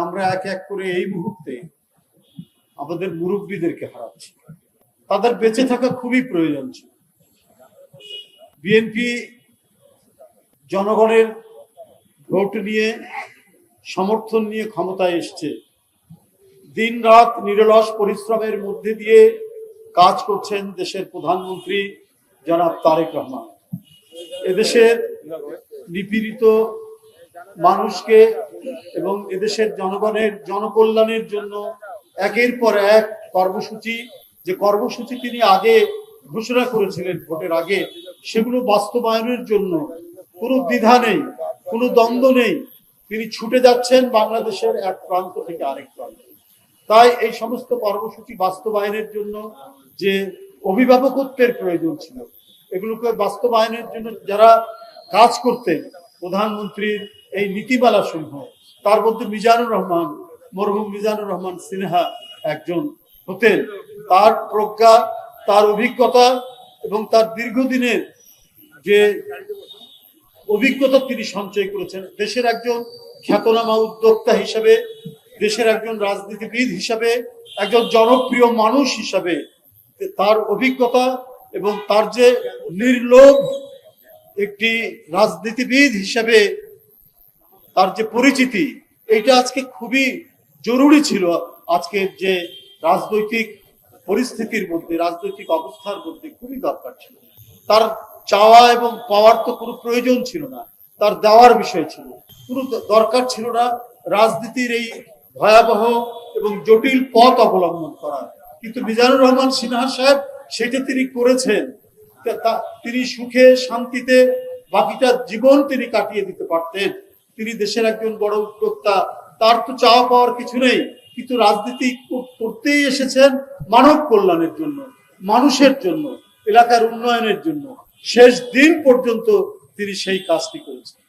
আমরা এক এক করে এই মুহূর্তে আমাদের মুরব্বীদেরকে হারাচ্ছি। তাদের বেঁচে থাকা খুবই প্রয়োজন ছিল। বিএনপি জনগণের ভোট নিয়ে, সমর্থন নিয়ে ক্ষমতায় এসছে। দিন রাত নিরলস পরিশ্রমের মধ্যে দিয়ে কাজ করছেন দেশের প্রধানমন্ত্রী জনাব তারেক রহমান। এদেশের নিপীড়িত মানুষকে এবং এদেশের জনগণের জনকল্যাণের জন্য একের পর এক কর্মসূচি তিনি আগে ঘোষণা করেছিলেন ভোটের আগে, সেগুলো বাস্তবায়নের জন্য কোনো দ্বিধা নেই, কোনো দ্বন্দ্ব নেই। তিনি ছুটে যাচ্ছেন বাংলাদেশের এক প্রান্ত থেকে আরেক প্রান্তে। তাই এই সমস্ত কর্মসূচি বাস্তবায়নের জন্য যে অভিভাবকত্বের প্রয়োজন ছিল, এগুলোকে বাস্তবায়নের জন্য যারা কাজ করতেন, প্রধানমন্ত্রীর এই নীতিমালা সমূহ, তার মধ্যে মরহুম মিজানুর রহমান সিনহা একজন হতেন। তার প্রজ্ঞা, তার অভিজ্ঞতা এবং তার দীর্ঘদিনের যে অভিজ্ঞতা তিনি সঞ্চয় করেছেন, দেশের একজন খ্যাতনামা উদ্যোক্তা হিসাবে, দেশের একজন রাজনীতিবিদ হিসাবে, একজন জনপ্রিয় মানুষ হিসাবে তার অভিজ্ঞতা এবং তার যে নির্লোভ একটি রাজনীতিবিদ হিসাবে তার যে পরিচিতি, এটা আজকে খুবই জরুরি ছিল। আজকের যে রাজনৈতিক পরিস্থিতির মধ্যে, রাজনৈতিক অবস্থার মধ্যে খুবই দরকার ছিল। তার চাওয়া এবং পাওয়ার তো কোনো প্রয়োজন ছিল না, তার দেওয়ার বিষয় ছিল। কোনো দরকার ছিল না রাজনীতির এই ভয়াবহ এবং জটিল পথ অবলম্বন করা। কিন্তু মিজানুর রহমান সিনহা সাহেব সেটা তিনি করেছেন। তিনি সুখে শান্তিতে বাকিটা জীবন তিনি কাটিয়ে দিতে পারতেন। তিনি দেশের একজন বড় উদ্যোক্তা, তার তো চাওয়া পাওয়ার কিছু নেই, কিন্তু রাজনীতি করতেই এসেছেন মানব কল্যাণের জন্য, মানুষের জন্য, এলাকার উন্নয়নের জন্য। শেষ দিন পর্যন্ত তিনি সেই কাজটি করেছেন।